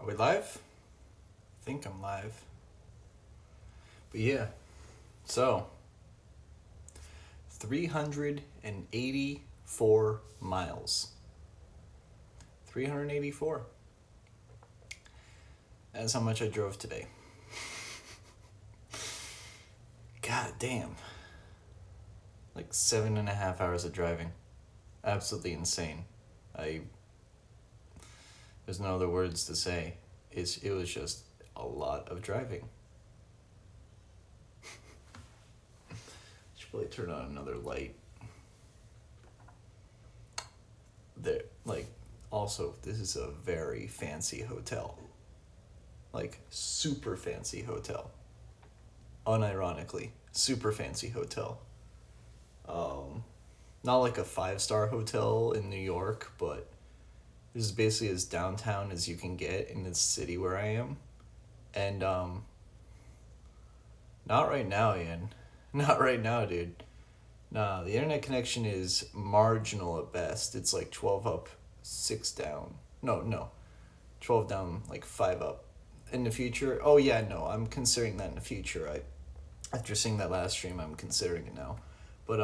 Are we live? I think I'm live. But yeah, so 384 miles. 384. That's how much I drove today. God damn. Like 7.5 hours of driving. Absolutely insane. There's no other words to say. It was just a lot of driving. Should probably turn on another light. There, like, also, this is a very fancy hotel. Like, super fancy hotel. Unironically, super fancy hotel. Not like a 5-star hotel in New York, but this is basically as downtown as you can get in the city where I am. And, not right now, Ian. Not right now, dude. Nah, the internet connection is marginal at best. It's like 12 up, 6 down. No. 12 down, like 5 up. In the future, oh yeah, no, I'm considering that in the future. After seeing that last stream, I'm considering it now. But,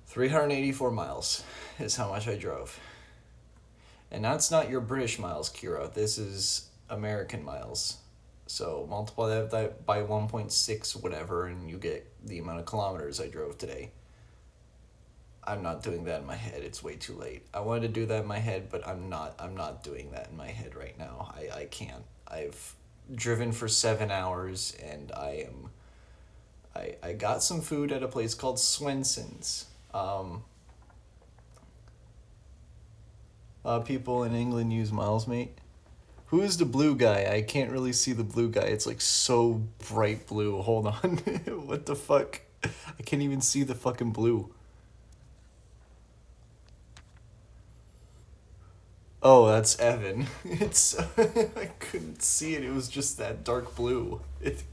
384 miles is how much I drove. And that's not your British miles, Kira. This is American miles. So multiply that by 1.6 whatever, and you get the amount of kilometers I drove today. I'm not doing that in my head. It's way too late. I wanted to do that in my head, but I'm not doing that in my head right now. I can't. I've driven for 7 hours, and I got some food at a place called Swenson's. A lot of people in England use miles, mate. Who is the blue guy? I can't really see the blue guy. It's like so bright blue. Hold on. What the fuck? I can't even see the fucking blue. Oh, that's Evan. It's I couldn't see it. It was just that dark blue. It's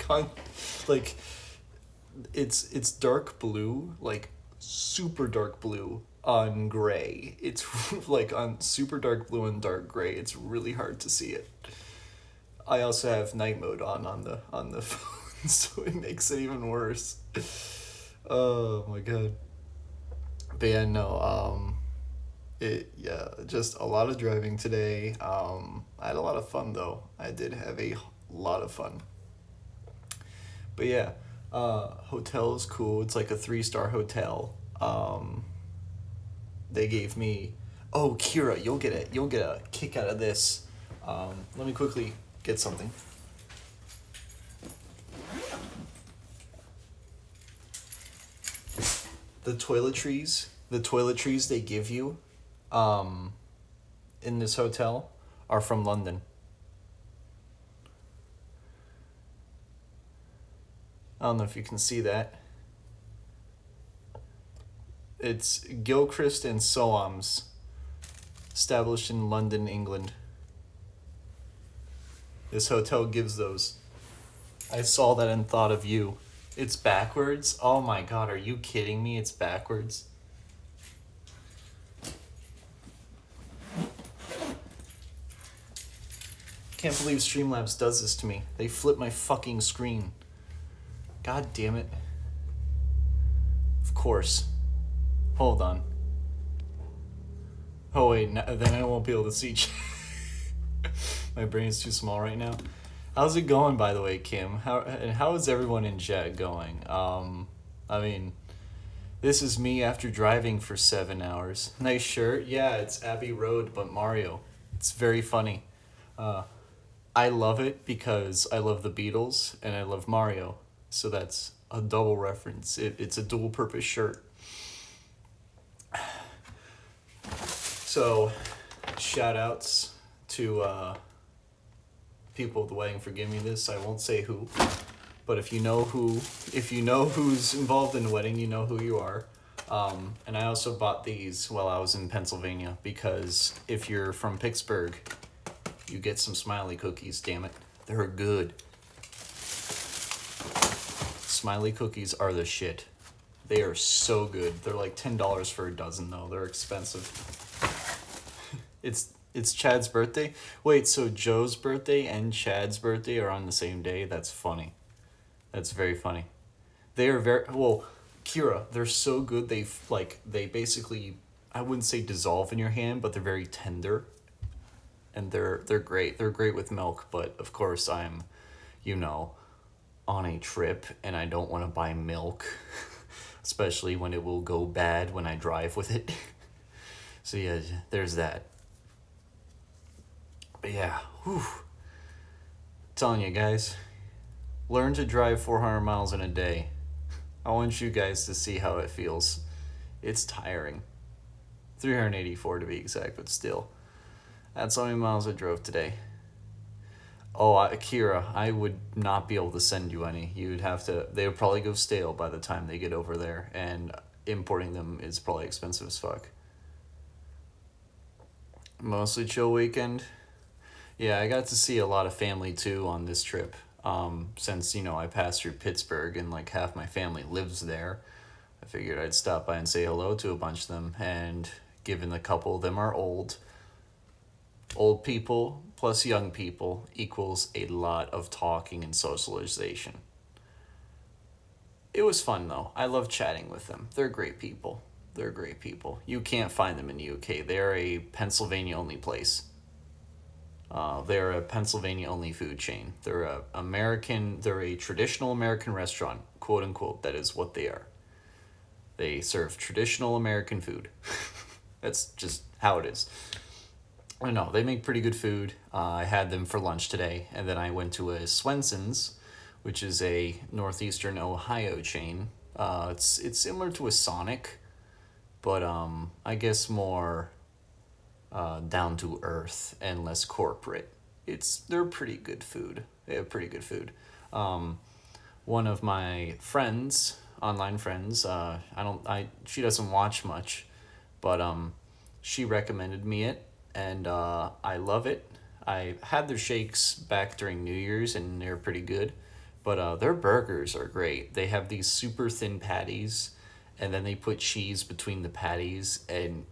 dark blue, like super dark blue on gray. It's like on super dark blue and dark gray. It's really hard to see it. I also have night mode on the phone, so it makes it even worse. Oh my god. But yeah, no, just a lot of driving today. I had a lot of fun though. I did have a lot of fun. But yeah, hotel is cool. It's like a 3-star hotel. They gave me, oh, Kira, you'll get a kick out of this. Let me quickly get something. The toiletries they give you in this hotel are from London. I don't know if you can see that. It's Gilchrist and Soams, established in London, England. This hotel gives those. I saw that and thought of you. It's backwards? Oh my god, are you kidding me? It's backwards. Can't believe Streamlabs does this to me. They flip my fucking screen. God damn it. Of course. Hold on. Oh wait, then I won't be able to see. My brain's too small right now. How's it going, by the way, Kim? How is everyone in chat going? I mean, this is me after driving for 7 hours. Nice shirt. Yeah, it's Abbey Road, but Mario. It's very funny. I love it because I love the Beatles and I love Mario. So that's a double reference. It's a dual purpose shirt. So, shout outs to people at the wedding for giving me this. I won't say who, but if you know who's involved in the wedding, you know who you are. And I also bought these while I was in Pennsylvania because if you're from Pittsburgh, you get some Smiley cookies. Damn it, they're good. Smiley cookies are the shit. They are so good. They're like $10 for a dozen though. They're expensive. It's Chad's birthday? Wait, so Joe's birthday and Chad's birthday are on the same day? That's funny. That's very funny. They are very well, Kira. They're so good. They basically, I wouldn't say dissolve in your hand, but they're very tender, and they're great. They're great with milk. But of course, I'm, you know, on a trip, and I don't want to buy milk, especially when it will go bad when I drive with it. So yeah, there's that. But yeah, whew. Telling you guys, learn to drive 400 miles in a day. I want you guys to see how it feels. It's tiring. 384 to be exact, but still. That's how many miles I drove today. Oh, Akira, I would not be able to send you any. You'd have to, they would probably go stale by the time they get over there, and importing them is probably expensive as fuck. Mostly chill weekend. Yeah, I got to see a lot of family too on this trip. Since, you know, I passed through Pittsburgh and like half my family lives there, I figured I'd stop by and say hello to a bunch of them. And given a couple of them are old people plus young people equals a lot of talking and socialization. It was fun though. I love chatting with them. They're great people. They're great people. You can't find them in the UK. They're a Pennsylvania only place. They're a Pennsylvania only food chain. They're a traditional American restaurant, quote unquote. That is what they are. They serve traditional American food. That's just how it is. I know, they make pretty good food. I had them for lunch today, and then I went to a Swenson's, which is a northeastern Ohio chain. It's similar to a Sonic, but I guess more down to earth and less corporate. They're pretty good food. They have pretty good food. One of my friends, online friends, she doesn't watch much, but she recommended me it, and I love it. I had their shakes back during New Year's, and they're pretty good, but their burgers are great. They have these super thin patties, and then they put cheese between the patties, and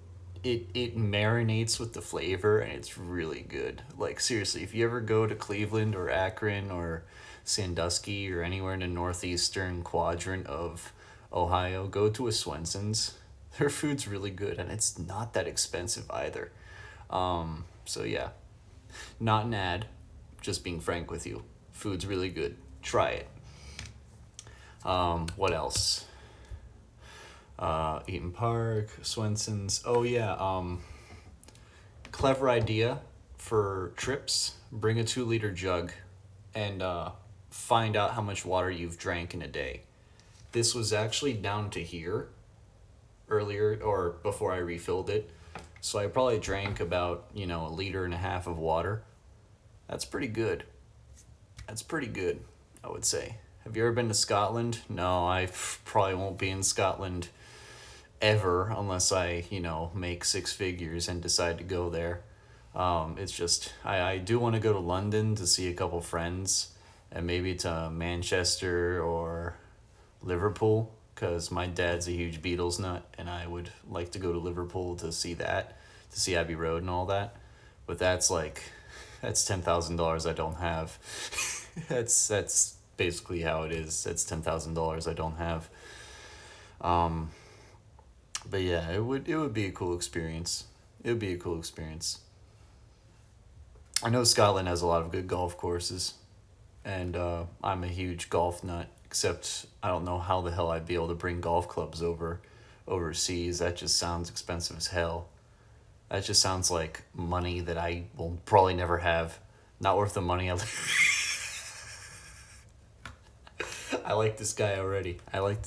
it marinates with the flavor, and it's really good. Like seriously, if you ever go to Cleveland or Akron or Sandusky or anywhere in the northeastern quadrant of Ohio, go to a Swenson's. Their food's really good, and it's not that expensive either. So yeah, not an ad, just being frank with you. Food's really good. Try it. What else? Eaton Park, Swenson's. Oh yeah, clever idea for trips. Bring a 2-liter jug and find out how much water you've drank in a day. This was actually down to here earlier, or before I refilled it. So I probably drank about, 1.5 liters of water. That's pretty good. That's pretty good, I would say. Have you ever been to Scotland? No, I probably won't be in Scotland ever unless I, make 6 figures and decide to go there. It's just, I do want to go to London to see a couple friends, and maybe to Manchester or Liverpool, because my dad's a huge Beatles nut, and I would like to go to Liverpool to see that, to see Abbey Road and all that. But that's $10,000 I don't have. That's basically how it is. That's $10,000 I don't have. But yeah, it would be a cool experience. It would be a cool experience. I know Scotland has a lot of good golf courses, and I'm a huge golf nut. Except I don't know how the hell I'd be able to bring golf clubs overseas. That just sounds expensive as hell. That just sounds like money that I will probably never have. Not worth the money. I like this guy already. I like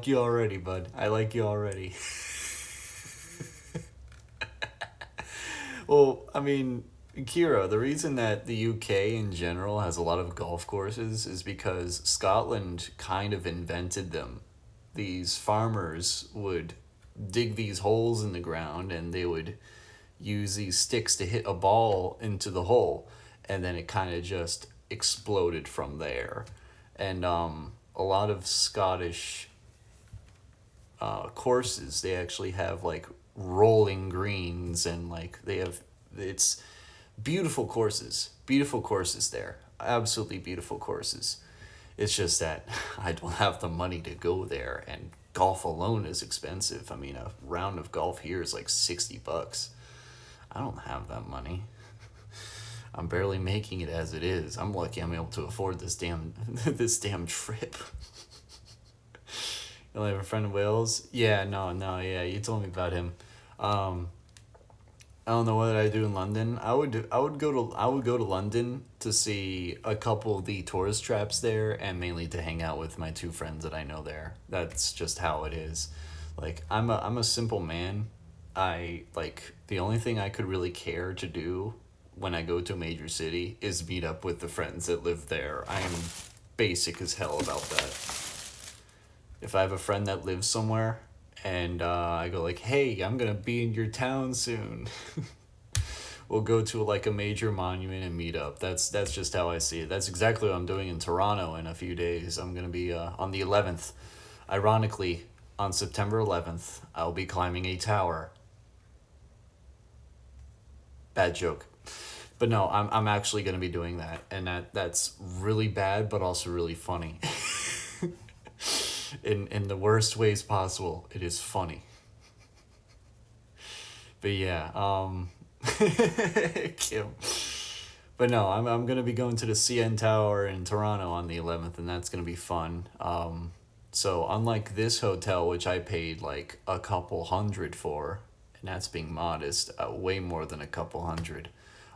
you already, bud. I like you already. Well, I mean, Kira, the reason that the UK in general has a lot of golf courses is because Scotland kind of invented them. These farmers would dig these holes in the ground, and they would use these sticks to hit a ball into the hole, and then it kind of just exploded from there. And a lot of Scottish courses, they actually have like rolling greens, and like it's beautiful courses there, absolutely beautiful courses. It's just that I don't have the money to go there, and golf alone is expensive. I mean, a round of golf here is like $60. I don't have that money. I'm barely making it as it is. I'm lucky I'm able to afford this damn this damn trip. You only have a friend in Wales? Yeah, no, yeah, you told me about him. Um, I don't know what I do in London. I would go to London to see a couple of the tourist traps there, and mainly to hang out with my two friends that I know there. That's just how it is. Like I'm a simple man. I like the only thing I could really care to do when I go to a major city is meet up with the friends that live there. I am basic as hell about that. If I have a friend that lives somewhere and I go like, hey, I'm gonna be in your town soon. We'll go to like a major monument and meet up. That's just how I see it. That's exactly what I'm doing in Toronto in a few days. I'm gonna be on the 11th. Ironically, on September 11th, I'll be climbing a tower. Bad joke. But no, I'm actually gonna be doing that, and that's really bad, but also really funny. In the worst ways possible, it is funny. But yeah, Kim. But no, I'm gonna be going to the CN Tower in Toronto on the 11th, and that's gonna be fun. So unlike this hotel, which I paid like a couple hundred for, and that's being modest, way more than a couple hundred.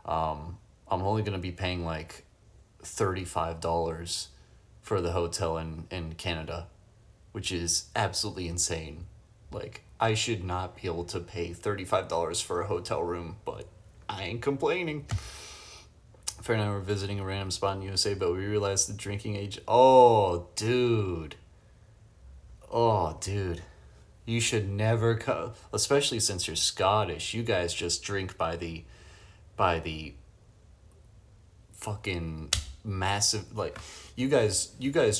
I'm only gonna be paying like $35 for the hotel in Canada, which is absolutely insane. Like, I should not be able to pay $35 for a hotel room, but I ain't complaining. Fair and I were visiting a random spot in USA, but we realized the drinking age. Oh, dude. Oh, dude. You should never come, especially since you're Scottish. You guys just drink by the fucking massive, like, you guys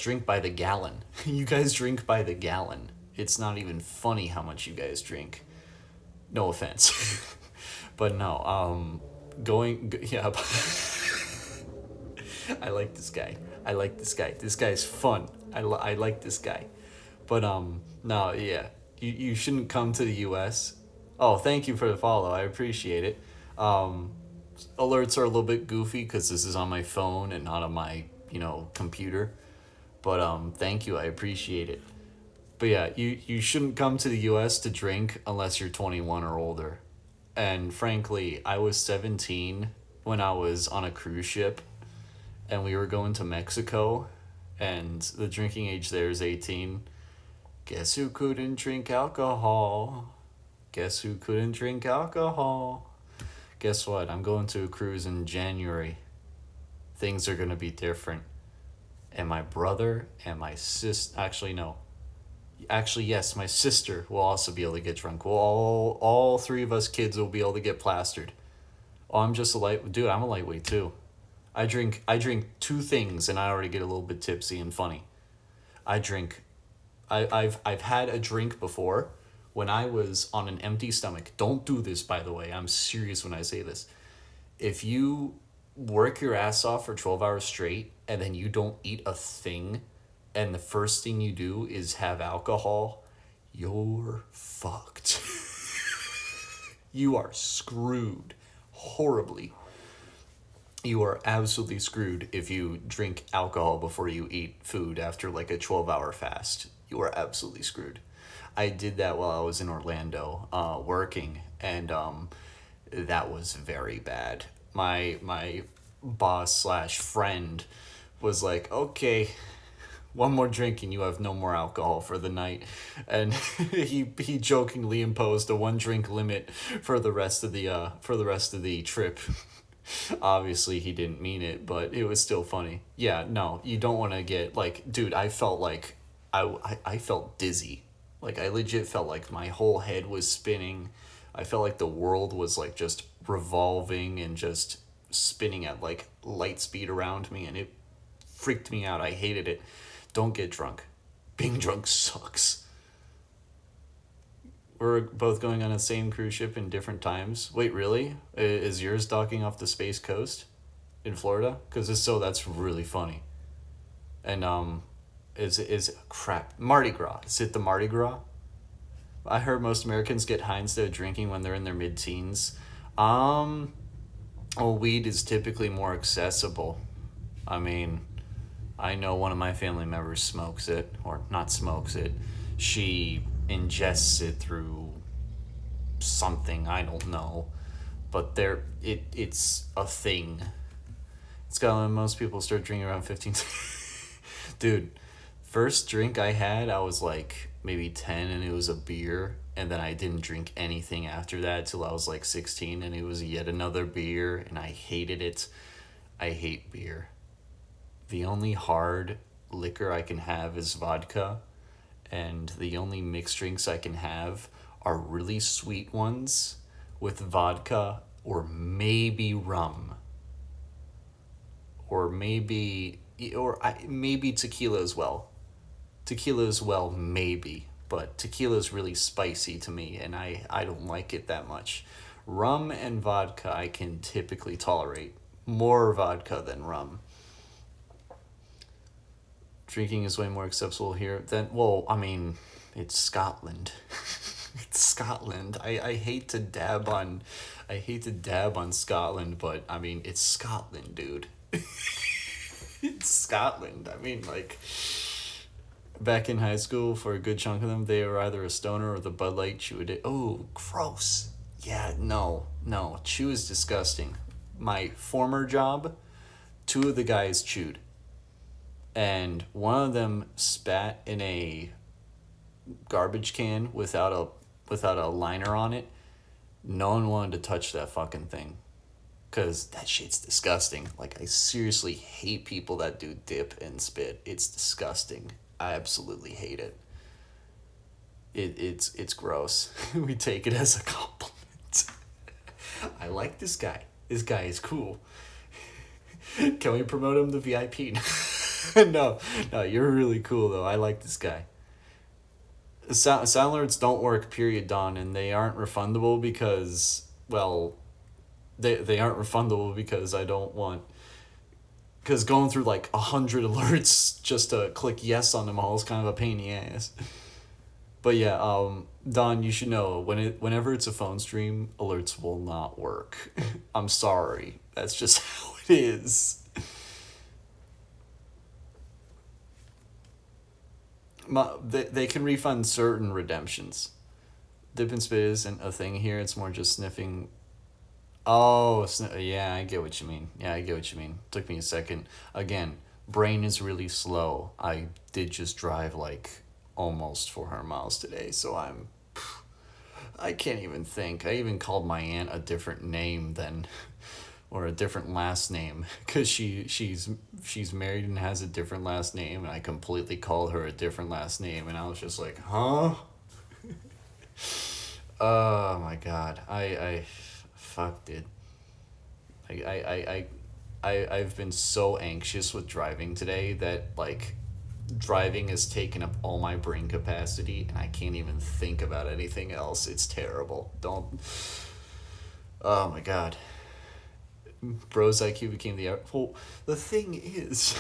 drink by the gallon. You guys drink by the gallon. It's not even funny how much you guys drink. No offense. But no, yeah. I like this guy. This guy's fun. I like this guy. But no, yeah. You shouldn't come to the US. Oh, thank you for the follow. I appreciate it. Alerts are a little bit goofy because this is on my phone and not on my, computer. But thank you. I appreciate it. But yeah, you shouldn't come to the US to drink unless you're 21 or older. And frankly, I was 17 when I was on a cruise ship and we were going to Mexico, and the drinking age there is 18. Guess who couldn't drink alcohol? Guess who couldn't drink alcohol? Guess what? I'm going to a cruise in January. Things are going to be different. And my brother and my sis, actually no. Actually, yes, my sister will also be able to get drunk. Well, all three of us kids will be able to get plastered. Oh, I'm just a dude, I'm a lightweight too. I drink two things and I already get a little bit tipsy and funny. I've had a drink before when I was on an empty stomach. Don't do this, by the way. I'm serious when I say this. If you work your ass off for 12 hours straight and then you don't eat a thing, and the first thing you do is have alcohol, you're fucked. You are screwed horribly. You are absolutely screwed if you drink alcohol before you eat food after like a 12-hour fast. You are absolutely screwed. I did that while I was in Orlando working, and that was very bad. My boss slash friend was like, okay, one more drink and you have no more alcohol for the night. And he jokingly imposed a 1 drink limit for the rest of the trip. Obviously he didn't mean it, but it was still funny. Yeah, no, you don't want to get like, dude, I felt like I felt dizzy. Like, I legit felt like my whole head was spinning. I felt like the world was like just revolving and just spinning at like light speed around me, and it freaked me out. I hated it. Don't get drunk. Being drunk sucks. we're both going on the same cruise ship in different times. Wait, really? Is yours docking off the Space Coast in Florida? Because if so, that's really funny. And is crap Mardi Gras? Is it the Mardi Gras? I heard most Americans get high instead of drinking when they're in their mid-teens. Um, well, weed is typically more accessible. I mean, I know one of my family members smokes it, or not smokes it. She ingests it through something, I don't know. But it's a thing. It's got when most people start drinking around 15. Dude, first drink I had, I was like maybe 10 and it was a beer. And then I didn't drink anything after that till I was like 16 and it was yet another beer and I hated it. I hate beer. The only hard liquor I can have is vodka, and the only mixed drinks I can have are really sweet ones with vodka or maybe rum. Or maybe maybe tequila as well. Tequila as well, maybe, but tequila is really spicy to me and I don't like it that much. Rum and vodka I can typically tolerate. More vodka than rum. Drinking is way more acceptable here than, well, I mean, it's Scotland. It's Scotland. I hate to dab on Scotland, but I mean, it's Scotland, dude. It's Scotland. I mean, like, back in high school, for a good chunk of them, they were either a stoner or the Bud Light chew. Oh, gross. Yeah, no. Chew is disgusting. My former job, two of the guys chewed. And one of them spat in a garbage can without a liner on it. No one wanted to touch that fucking thing. Because that shit's disgusting. Like, I seriously hate people that do dip and spit. It's disgusting. I absolutely hate it. It's gross. We take it as a compliment. I like this guy. This guy is cool. Can we promote him to VIP? No, you're really cool though. I like this guy. Sound alerts don't work, period, Don, and they aren't refundable because, well, they aren't refundable because I don't want, because going through like 100 alerts just to click yes on them all is kind of a pain in the ass. But yeah, Don, you should know whenever it's a phone stream, alerts will not work. I'm sorry, that's just how it is. They can refund certain redemptions. Dip and spit isn't a thing here. It's more just sniffing. Oh, yeah, I get what you mean. Took me a second. Again, brain is really slow. I did just drive like almost 400 miles today, so I can't even think. I even called my aunt a different name than, or a different last name, because she's married and has a different last name, and I completely called her a different last name, and I was just like, huh? Oh my god, I fucked it. I've been so anxious with driving today that, like, driving has taken up all my brain capacity and I can't even think about anything else. It's terrible. Oh my god. Bro's IQ became well, the thing is,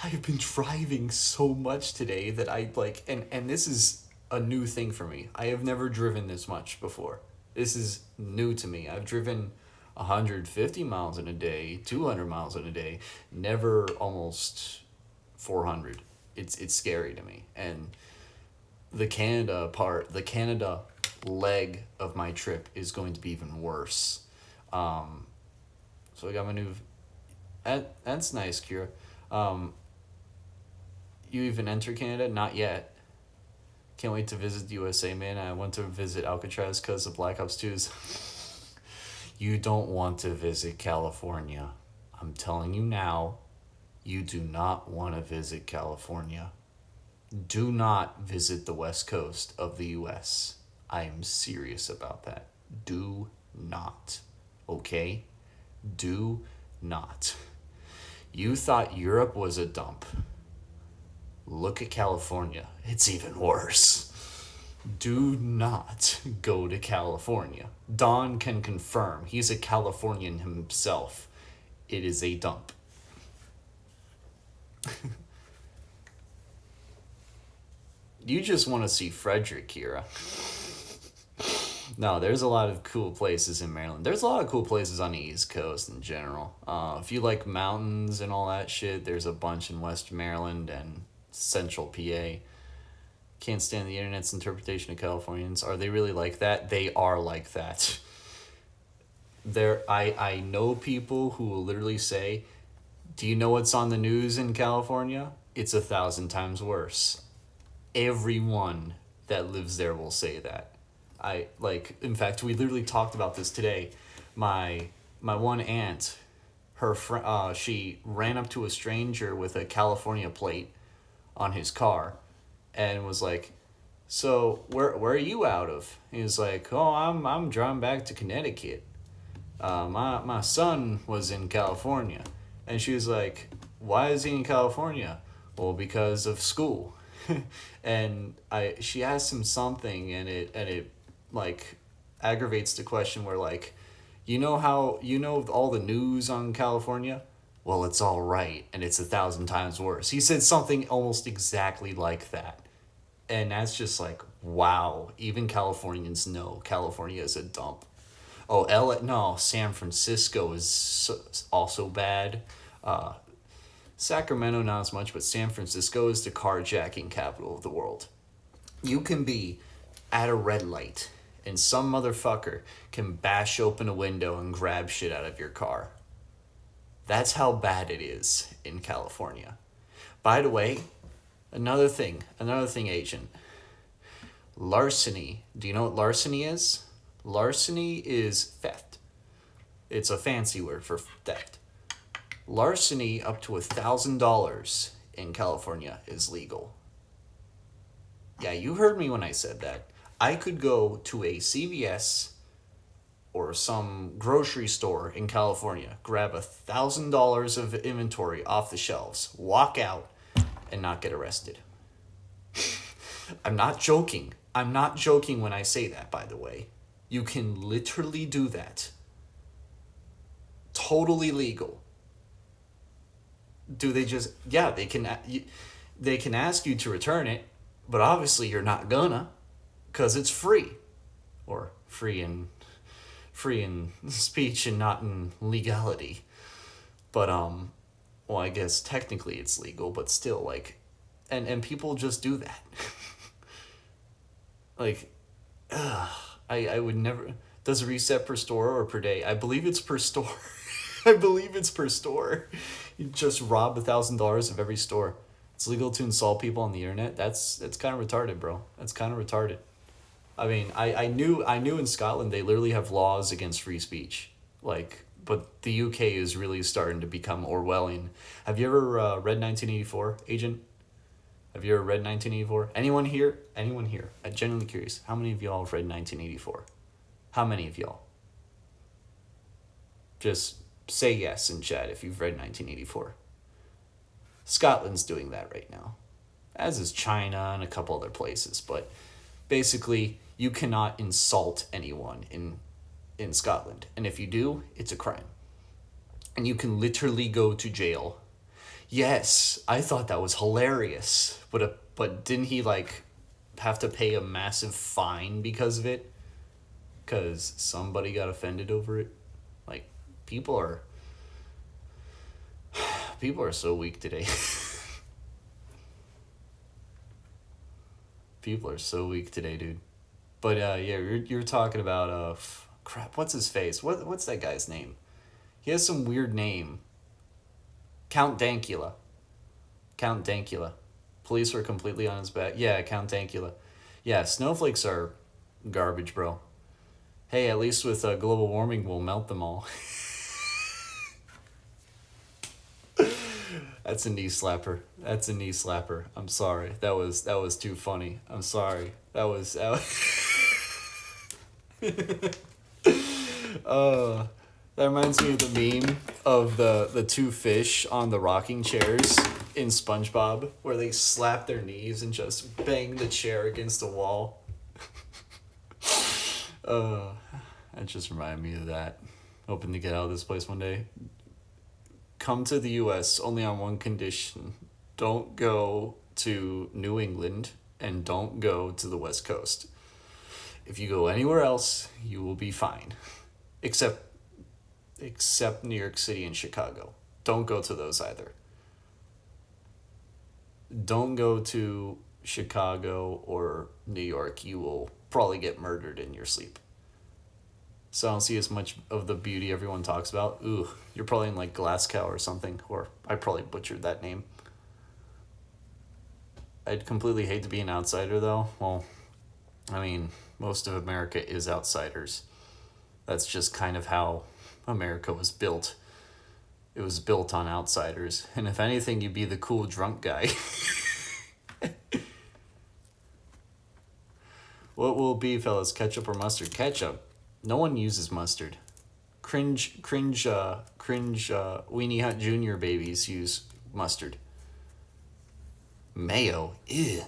I've been driving so much today that I, like, and this is a new thing for me. I have never driven this much before. This is new to me. I've driven 150 miles in a day, 200 miles in a day, never almost 400. It's scary to me. And the Canada leg of my trip is going to be even worse. So I got my new. That's nice, Kira. You even enter Canada? Not yet. Can't wait to visit the USA, man. I want to visit Alcatraz because of Black Ops 2's. You don't want to visit California. I'm telling you now, you do not want to visit California. Do not visit the West Coast of the US. I am serious about that. Do not. Okay? Do not. You thought Europe was a dump. Look at California. It's even worse. Do not go to California. Don can confirm. He's a Californian himself. It is a dump. You just want to see Frederick, Kira. No, there's a lot of cool places in Maryland. There's a lot of cool places on the East Coast in general. If you like mountains and all that shit, there's a bunch in West Maryland and Central PA. Can't stand the internet's interpretation of Californians. Are they really like that? They are like that. I know people who will literally say, do you know what's on the news in California? It's 1,000 times worse. Everyone that lives there will say that. In fact, we literally talked about this today. My one aunt, she ran up to a stranger with a California plate on his car and was like, so where are you out of? He was like, oh, I'm driving back to Connecticut. My son was in California. And she was like, why is he in California? Well, because of school. And she asked him something, and it like aggravates the question where, like, you know all the news on California? Well, it's all right, and it's 1,000 times worse. He said something almost exactly like that. And that's just like, wow, even Californians know California is a dump. Oh, no, San Francisco is also bad. Sacramento, not as much, but San Francisco is the carjacking capital of the world. You can be at a red light, and some motherfucker can bash open a window and grab shit out of your car. That's how bad it is in California. By the way, another thing, Agent. Larceny. Do you know what larceny is? Larceny is theft. It's a fancy word for theft. Larceny up to $1,000 in California is legal. Yeah, you heard me when I said that. I could go to a CVS or some grocery store in California, grab $1,000 of inventory off the shelves, walk out, and not get arrested. I'm not joking. I'm not joking when I say that, by the way. You can literally do that. Totally legal. Do they just... Yeah, they can ask you to return it, but obviously you're not gonna, because it's free. Or free in speech and not in legality. But, well, I guess technically it's legal, but still, like... And people just do that. Like, I would never... Does it reset per store or per day? I believe it's per store. You just rob $1,000 of every store. It's legal to insult people on the internet. That's kind of retarded, bro. That's kind of retarded. I mean, I knew in Scotland they literally have laws against free speech. Like, but the UK is really starting to become Orwellian. Have you ever read 1984, Agent? Have you ever read 1984? Anyone here? I'm genuinely curious. How many of y'all have read 1984? How many of y'all? Just say yes in chat if you've read 1984. Scotland's doing that right now, as is China and a couple other places. But basically, you cannot insult anyone in Scotland. And if you do, it's a crime. And you can literally go to jail. Yes, I thought that was hilarious. But didn't he, like, have to pay a massive fine because of it? Because somebody got offended over it? Like, people are so weak today. People are so weak today, dude. But yeah, you're talking about crap. What's his face? What's that guy's name? He has some weird name. Count Dankula. Police were completely on his back. Yeah, Count Dankula. Yeah, snowflakes are garbage, bro. Hey, at least with global warming, we'll melt them all. That's a knee slapper. I'm sorry. That was too funny. I'm sorry. That reminds me of the meme of the two fish on the rocking chairs in SpongeBob, where they slap their knees and just bang the chair against the wall. Uh, that just reminded me of that. Hoping to get out of this place one day. Come to the U.S. only on one condition. Don't go to New England and don't go to the West Coast. If you go anywhere else, you will be fine. Except New York City and Chicago. Don't go to those either. Don't go to Chicago or New York. You will probably get murdered in your sleep. So I don't see as much of the beauty everyone talks about. Ooh, you're probably in like Glasgow or something, or I probably butchered that name. I'd completely hate to be an outsider though. Well, I mean, most of America is outsiders. That's just kind of how America was built. It was built on outsiders. And if anything, you'd be the cool drunk guy. What will it be, fellas? Ketchup or mustard? Ketchup. No one uses mustard. Cringe, Weenie Hut Jr. babies use mustard. Mayo? Ew.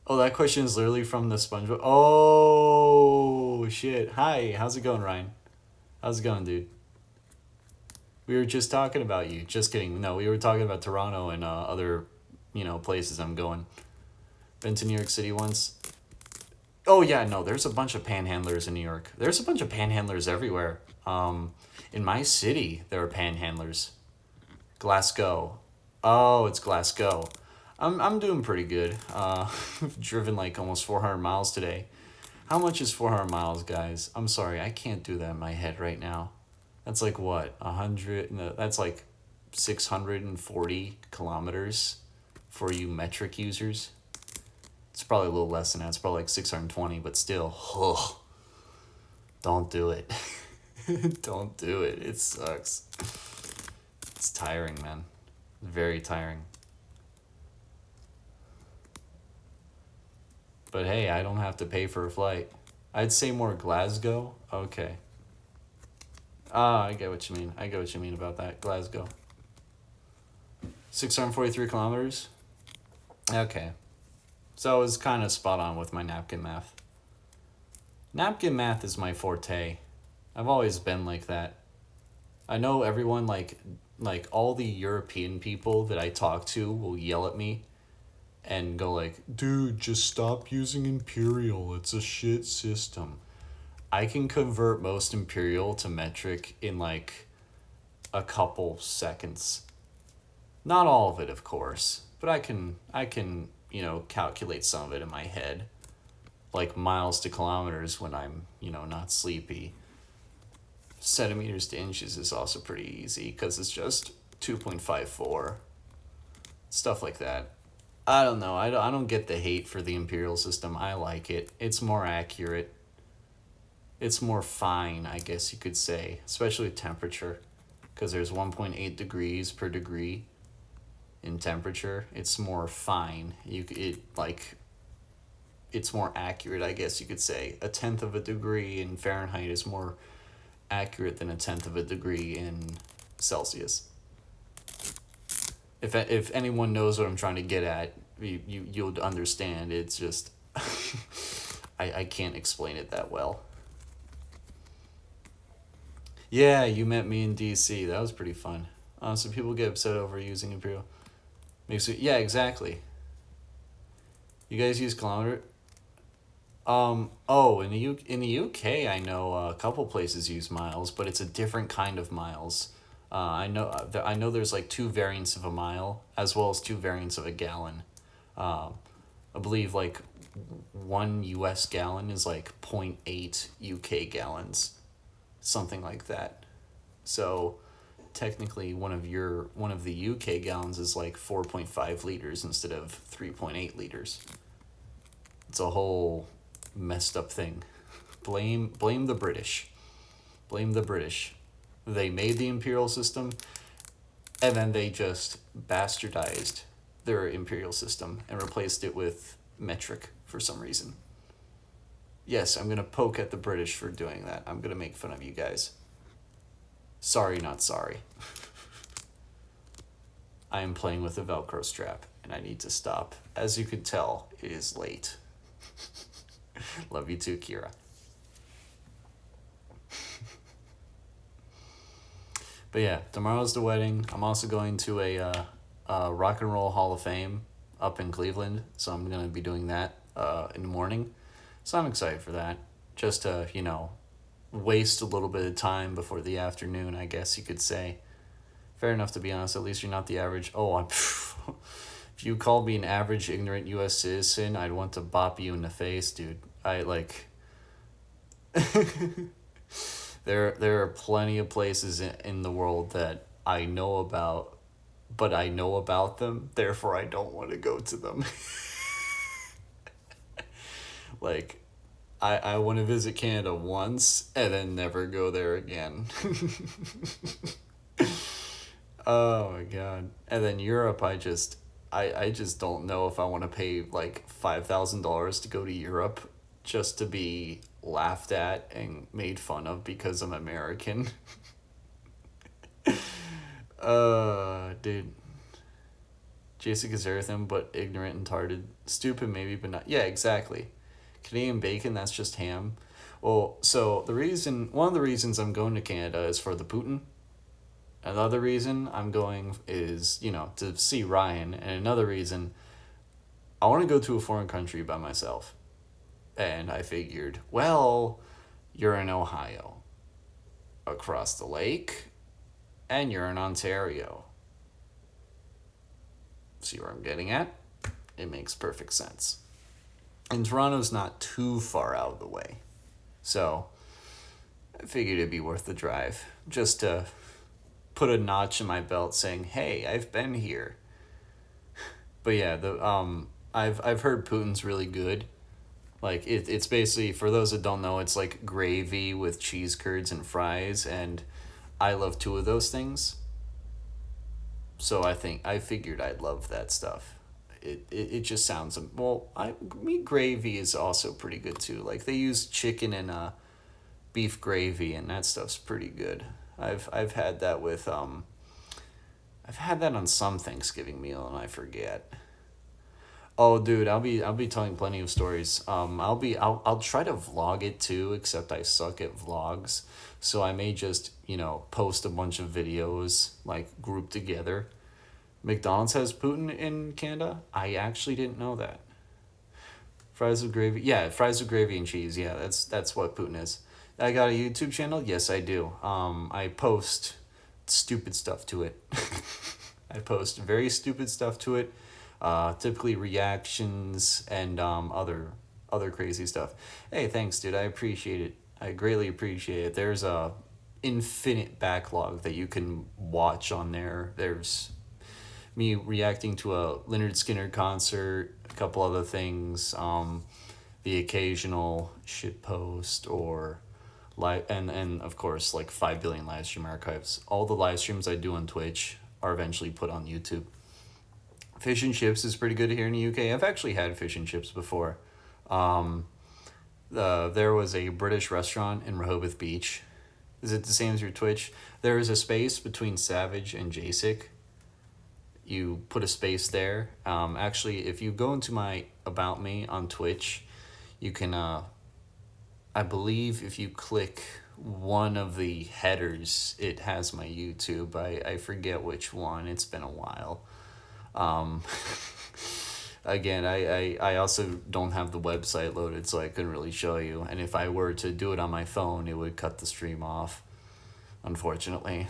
Oh, that question is literally from the SpongeBob. Oh, shit. Hi, how's it going, Ryan? How's it going, dude? We were just talking about you. Just kidding. No, we were talking about Toronto and other, places I'm going. Been to New York City once. Oh, yeah, no, there's a bunch of panhandlers in New York. There's a bunch of panhandlers everywhere. In my city, there are panhandlers. Glasgow. Oh, it's Glasgow. I'm doing pretty good. Driven like almost 400 miles today. How much is 400 miles, guys? I'm sorry, I can't do that in my head right now. That's like what? 100? No, that's like 640 kilometers for you metric users. It's probably a little less than that. It's probably like 620, but still. Ugh. Don't do it. Don't do it. It sucks. It's tiring, man. Very tiring. But hey, I don't have to pay for a flight. I'd say more Glasgow. Okay. I get what you mean. I get what you mean about that. Glasgow. 643 kilometers? Okay. So I was kind of spot on with my napkin math. Napkin math is my forte. I've always been like that. I know everyone, like all the European people that I talk to will yell at me and go like, dude, just stop using Imperial. It's a shit system. I can convert most Imperial to metric in like a couple seconds. Not all of it, of course, but I can calculate some of it in my head. Like miles to kilometers when I'm, not sleepy. Centimeters to inches is also pretty easy because it's just 2.54. Stuff like that. I don't know. I don't get the hate for the Imperial system. I like it. It's more accurate. It's more fine, I guess you could say, especially with temperature, because there's 1.8 degrees per degree in temperature. It's more fine. It's more accurate, I guess you could say. 1/10 of a degree in Fahrenheit is more accurate than 1/10 of a degree in Celsius. If anyone knows what I'm trying to get at, you'll understand. It's just I can't explain it that well. Yeah, you met me in DC. That was pretty fun. So people get upset over using Imperial. Yeah, exactly. You guys use kilometer? In the UK, I know a couple places use miles, but it's a different kind of miles. I know there's like 2 variants of a mile, as well as 2 variants of a gallon. I believe like 1 US gallon is like 0.8 UK gallons, something like that. So technically one of the UK gallons is like 4.5 liters instead of 3.8 liters. It's a whole messed up thing. Blame the British. Blame the British. They made the imperial system, and then they just bastardized their imperial system and replaced it with metric for some reason. Yes, I'm going to poke at the British for doing that. I'm going to make fun of you guys. Sorry, not sorry. I am playing with a Velcro strap, and I need to stop. As you could tell, it is late. Love you too, Kira. But yeah, tomorrow's the wedding. I'm also going to a Rock and Roll Hall of Fame up in Cleveland, so I'm gonna be doing that in the morning. So I'm excited for that. Just to waste a little bit of time before the afternoon, I guess you could say. Fair enough, to be honest. At least you're not the average. Oh, I'm. If you called me an average ignorant U.S. citizen, I'd want to bop you in the face, dude. I like. There are plenty of places in the world that I know about, but I know about them, therefore I don't want to go to them. Like, I want to visit Canada once and then never go there again. Oh my god. And then Europe, I just don't know if I want to pay like $5,000 to go to Europe just to be laughed at and made fun of because I'm American. Dude. Jason is everything but ignorant and tarded. Stupid maybe, but not. Yeah, exactly. Canadian bacon, that's just ham. Well, so one of the reasons I'm going to Canada is for the Putin. Another reason I'm going is, to see Ryan. And another reason, I want to go to a foreign country by myself. And I figured, well, you're in Ohio, across the lake, and you're in Ontario. See where I'm getting at? It makes perfect sense. And Toronto's not too far out of the way. So I figured it'd be worth the drive just to put a notch in my belt saying, hey, I've been here. But yeah, I've heard Putin's really good. Like it's basically, for those that don't know, it's like gravy with cheese curds and fries, and I love two of those things. So I figured I'd love that stuff. It just sounds, well, meat gravy is also pretty good too. Like they use chicken and beef gravy, and that stuff's pretty good. I've had that with I've had that on some Thanksgiving meal and I forget. Oh, dude, I'll be telling plenty of stories. I'll try to vlog it too, except I suck at vlogs. So I may just, post a bunch of videos like grouped together. McDonald's has Putin in Canada? I actually didn't know that. Fries with gravy. Yeah, fries with gravy and cheese. Yeah, that's what Putin is. I got a YouTube channel? Yes, I do. I post stupid stuff to it. I post very stupid stuff to it. Typically reactions and other crazy stuff. Hey, thanks, dude. I appreciate it. I greatly appreciate it. There's a infinite backlog that you can watch on there. There's me reacting to a Leonard Skinner concert, a couple other things, the occasional shit post or and of course like 5 billion live stream archives. All the live streams I do on Twitch are eventually put on YouTube. Fish and chips is pretty good here in the UK. I've actually had fish and chips before. There was a British restaurant in Rehoboth Beach. Is it the same as your Twitch? There is a space between Savage and JSIC. You put a space there. Actually, if you go into my About Me on Twitch, you can, I believe if you click one of the headers, it has my YouTube. I forget which one. It's been a while. Again, I also don't have the website loaded, so I couldn't really show you. And if I were to do it on my phone, it would cut the stream off, unfortunately.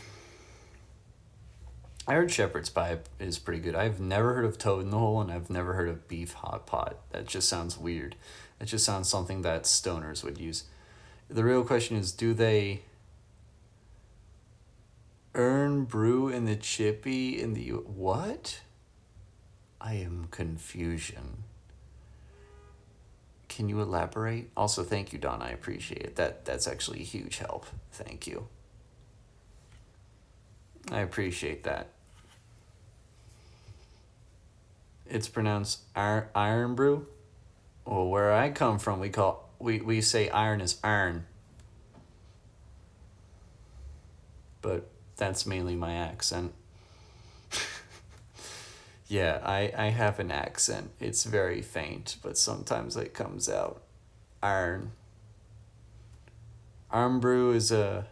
I heard shepherd's pie is pretty good. I've never heard of toad in the hole, and I've never heard of beef hot pot. That just sounds weird. That just sounds something that stoners would use. The real question is, do they earn brew in the chippy in the what? I am confusion. Can you elaborate? Also, thank you, Don. I appreciate it. That's actually a huge help. Thank you. I appreciate that. It's pronounced iron brew. Well, where I come from, we say iron is iron. But that's mainly my accent. Yeah, I have an accent. It's very faint, but sometimes it comes out. Iron. Iron brew is a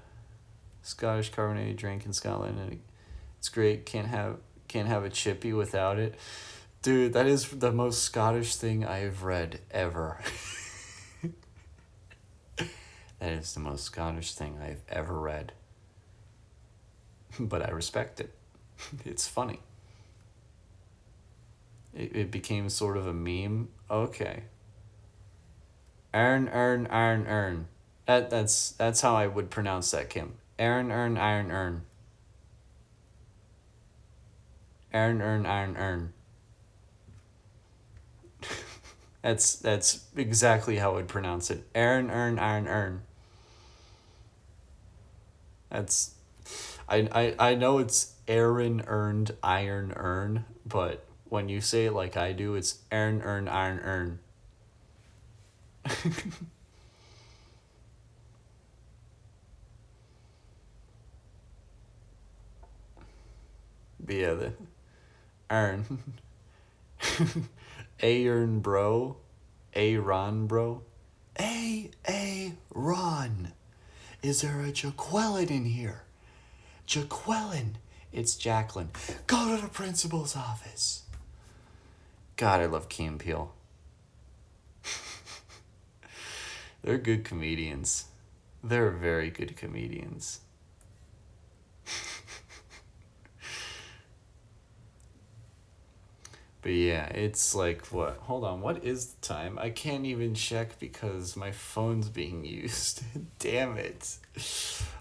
Scottish carbonated drink in Scotland, and it's great. Can't have a chippy without it. Dude, that is the most Scottish thing I've read ever. That is the most Scottish thing I've ever read. But I respect it. It's funny. It became sort of a meme. Okay. Earn. That's how I would pronounce that, Kim. Earn. Earn. That's exactly how I'd pronounce it. Earn. That's I know it's Aaron earned iron earn, but when you say it like I do, it's earn. But yeah, the earn. Aaron bro. Aaron bro. Ron. Is there a Jaqueline in here? Jaqueline. It's Jacqueline. Go to the principal's office. God, I love Key and Peele. They're good comedians. They're very good comedians. But yeah, it's like, what? Hold on, what is the time? I can't even check because my phone's being used. Damn it.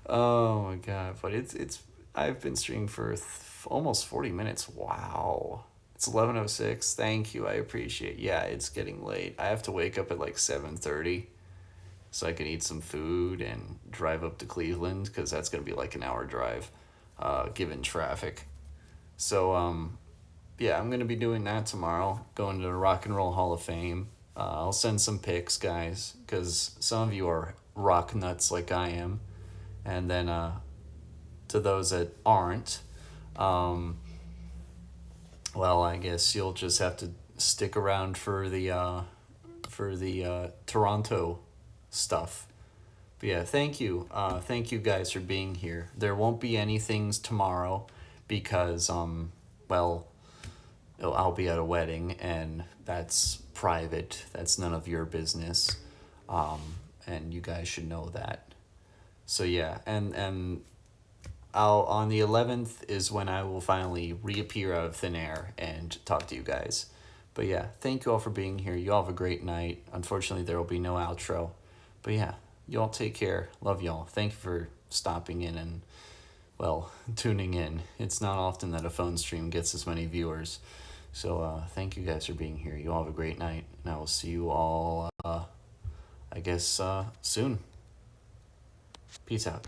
Oh my god, but it's I've been streaming for almost 40 minutes. Wow. It's 11:06. Thank you. I appreciate. Yeah, it's getting late. I have to wake up at like 7:30 so I can eat some food and drive up to Cleveland because that's going to be like an hour drive given traffic. So yeah, I'm going to be doing that tomorrow, going to the Rock and Roll Hall of Fame. I'll send some pics, guys, because some of you are rock nuts like I am. And then to those that aren't, well, I guess you'll just have to stick around for the Toronto stuff. But yeah, thank you. Thank you guys for being here. There won't be any things tomorrow because, well, I'll be at a wedding, and that's private. That's none of your business, and you guys should know that. So yeah, and I'll on the 11th is when I will finally reappear out of thin air and talk to you guys. But yeah, thank you all for being here. You all have a great night. Unfortunately, there will be no outro. But yeah, you all take care. Love y'all. Thank you for stopping in and, well, tuning in. It's not often that a phone stream gets as many viewers. So thank you guys for being here. You all have a great night, and I will see you all, I guess, soon. Peace out.